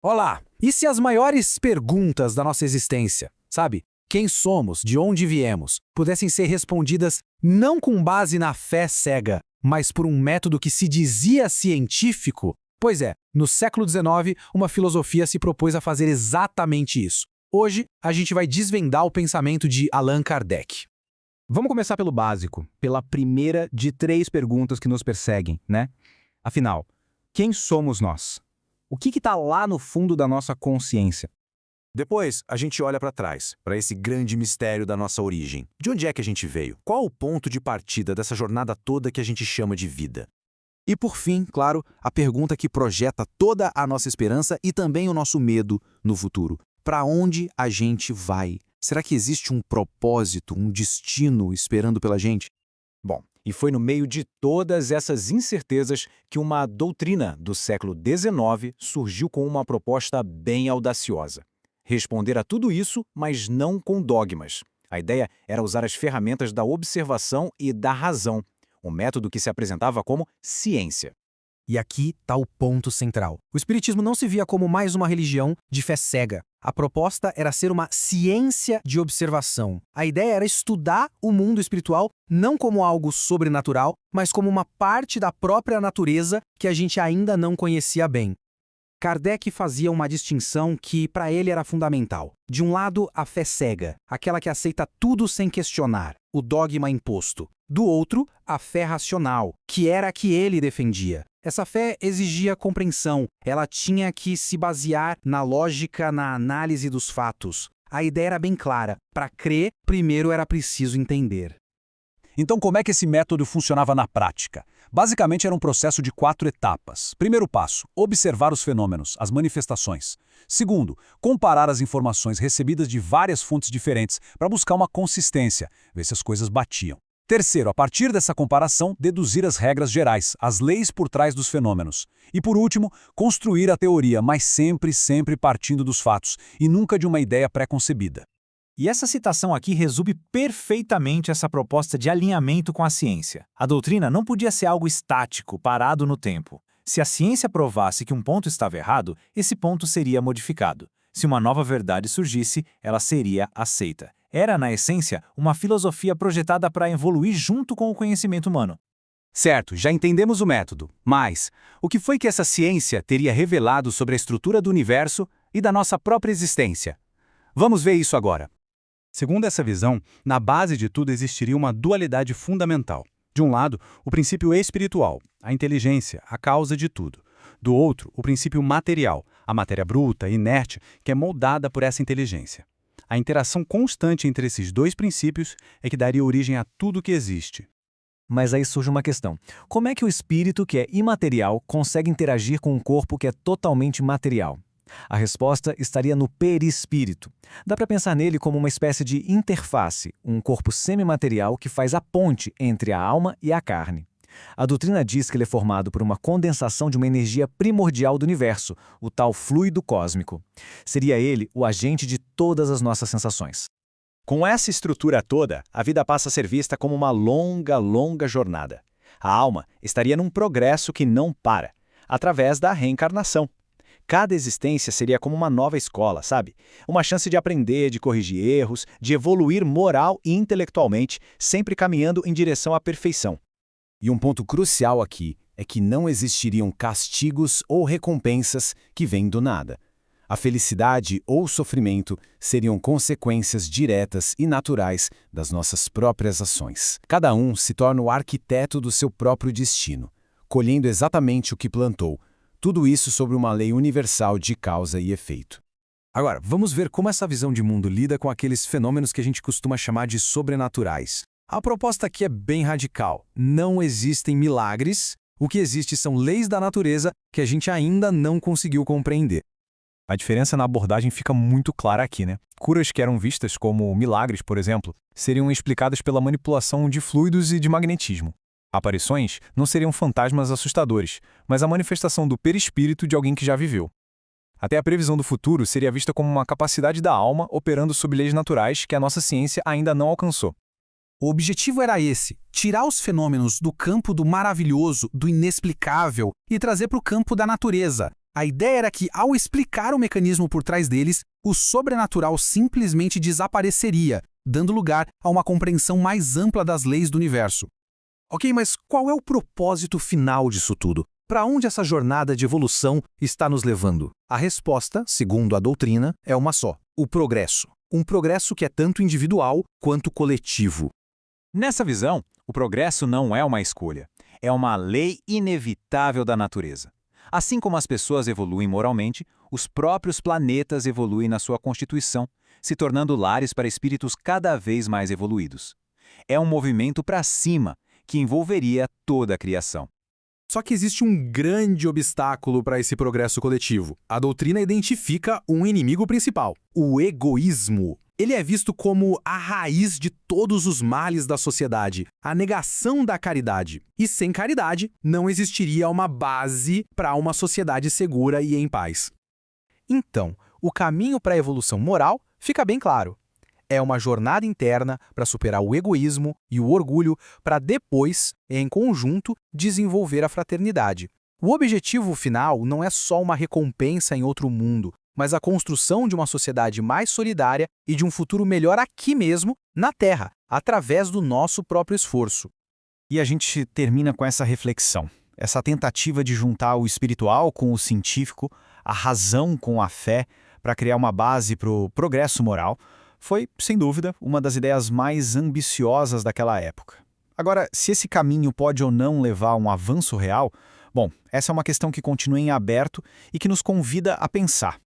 Olá! E se as maiores perguntas da nossa existência, sabe? Quem somos, de onde viemos, pudessem ser respondidas não com base na fé cega, mas por um método que se dizia científico? Pois é, no século XIX, uma filosofia se propôs a fazer exatamente isso. Hoje, a gente vai desvendar o pensamento de Allan Kardec. Vamos começar pelo básico, pela primeira de 3 perguntas que nos perseguem, né? Afinal, quem somos nós? O que está lá no fundo da nossa consciência? Depois, a gente olha para trás, para esse grande mistério da nossa origem. De onde é que a gente veio? Qual o ponto de partida dessa jornada toda que a gente chama de vida? E por fim, claro, a pergunta que projeta toda a nossa esperança e também o nosso medo no futuro. Para onde a gente vai? Será que existe um propósito, um destino esperando pela gente? Bom, e foi no meio de todas essas incertezas que uma doutrina do século XIX surgiu com uma proposta bem audaciosa. Responder a tudo isso, mas não com dogmas. A ideia era usar as ferramentas da observação e da razão, um método que se apresentava como ciência. E aqui está o ponto central. O Espiritismo não se via como mais uma religião de fé cega. A proposta era ser uma ciência de observação. A ideia era estudar o mundo espiritual não como algo sobrenatural, mas como uma parte da própria natureza que a gente ainda não conhecia bem. Kardec fazia uma distinção que, para ele, era fundamental. De um lado, a fé cega, aquela que aceita tudo sem questionar, o dogma imposto. Do outro, a fé racional, que era a que ele defendia. Essa fé exigia compreensão, ela tinha que se basear na lógica, na análise dos fatos. A ideia era bem clara: para crer, primeiro era preciso entender. Então, como é que esse método funcionava na prática? Basicamente, era um processo de 4 etapas. Primeiro passo, observar os fenômenos, as manifestações. Segundo, comparar as informações recebidas de várias fontes diferentes para buscar uma consistência, ver se as coisas batiam. Terceiro, a partir dessa comparação, deduzir as regras gerais, as leis por trás dos fenômenos. E por último, construir a teoria, mas sempre partindo dos fatos, e nunca de uma ideia pré-concebida. E essa citação aqui resume perfeitamente essa proposta de alinhamento com a ciência. A doutrina não podia ser algo estático, parado no tempo. Se a ciência provasse que um ponto estava errado, esse ponto seria modificado. Se uma nova verdade surgisse, ela seria aceita. Era, na essência, uma filosofia projetada para evoluir junto com o conhecimento humano. Certo, já entendemos o método. Mas, o que foi que essa ciência teria revelado sobre a estrutura do universo e da nossa própria existência? Vamos ver isso agora. Segundo essa visão, na base de tudo existiria uma dualidade fundamental. De um lado, o princípio espiritual, a inteligência, a causa de tudo. Do outro, o princípio material, a matéria bruta, inerte, que é moldada por essa inteligência. A interação constante entre esses 2 princípios é que daria origem a tudo que existe. Mas aí surge uma questão. Como é que o espírito, que é imaterial, consegue interagir com um corpo que é totalmente material? A resposta estaria no perispírito. Dá para pensar nele como uma espécie de interface, um corpo semimaterial que faz a ponte entre a alma e a carne. A doutrina diz que ele é formado por uma condensação de uma energia primordial do universo, o tal fluido cósmico. Seria ele o agente de todas as nossas sensações. Com essa estrutura toda, a vida passa a ser vista como uma longa jornada. A alma estaria num progresso que não para, através da reencarnação. Cada existência seria como uma nova escola, sabe? Uma chance de aprender, de corrigir erros, de evoluir moral e intelectualmente, sempre caminhando em direção à perfeição. E um ponto crucial aqui é que não existiriam castigos ou recompensas que vêm do nada. A felicidade ou o sofrimento seriam consequências diretas e naturais das nossas próprias ações. Cada um se torna o arquiteto do seu próprio destino, colhendo exatamente o que plantou. Tudo isso sobre uma lei universal de causa e efeito. Agora, vamos ver como essa visão de mundo lida com aqueles fenômenos que a gente costuma chamar de sobrenaturais. A proposta aqui é bem radical. Não existem milagres, o que existe são leis da natureza que a gente ainda não conseguiu compreender. A diferença na abordagem fica muito clara aqui, né? Curas que eram vistas como milagres, por exemplo, seriam explicadas pela manipulação de fluidos e de magnetismo. Aparições não seriam fantasmas assustadores, mas a manifestação do perispírito de alguém que já viveu. Até a previsão do futuro seria vista como uma capacidade da alma operando sob leis naturais que a nossa ciência ainda não alcançou. O objetivo era esse: tirar os fenômenos do campo do maravilhoso, do inexplicável e trazer para o campo da natureza. A ideia era que, ao explicar o mecanismo por trás deles, o sobrenatural simplesmente desapareceria, dando lugar a uma compreensão mais ampla das leis do universo. Ok, mas qual é o propósito final disso tudo? Para onde essa jornada de evolução está nos levando? A resposta, segundo a doutrina, é uma só: o progresso. Um progresso que é tanto individual quanto coletivo. Nessa visão, o progresso não é uma escolha, é uma lei inevitável da natureza. Assim como as pessoas evoluem moralmente, os próprios planetas evoluem na sua constituição, se tornando lares para espíritos cada vez mais evoluídos. É um movimento para cima, que envolveria toda a criação. Só que existe um grande obstáculo para esse progresso coletivo. A doutrina identifica um inimigo principal: o egoísmo. Ele é visto como a raiz de todos os males da sociedade, a negação da caridade. E sem caridade, não existiria uma base para uma sociedade segura e em paz. Então, o caminho para a evolução moral fica bem claro. É uma jornada interna para superar o egoísmo e o orgulho, para depois, em conjunto, desenvolver a fraternidade. O objetivo final não é só uma recompensa em outro mundo, mas a construção de uma sociedade mais solidária e de um futuro melhor aqui mesmo, na Terra, através do nosso próprio esforço. E a gente termina com essa reflexão, essa tentativa de juntar o espiritual com o científico, a razão com a fé, para criar uma base para o progresso moral, foi, sem dúvida, uma das ideias mais ambiciosas daquela época. Agora, se esse caminho pode ou não levar a um avanço real, bom, essa é uma questão que continua em aberto e que nos convida a pensar.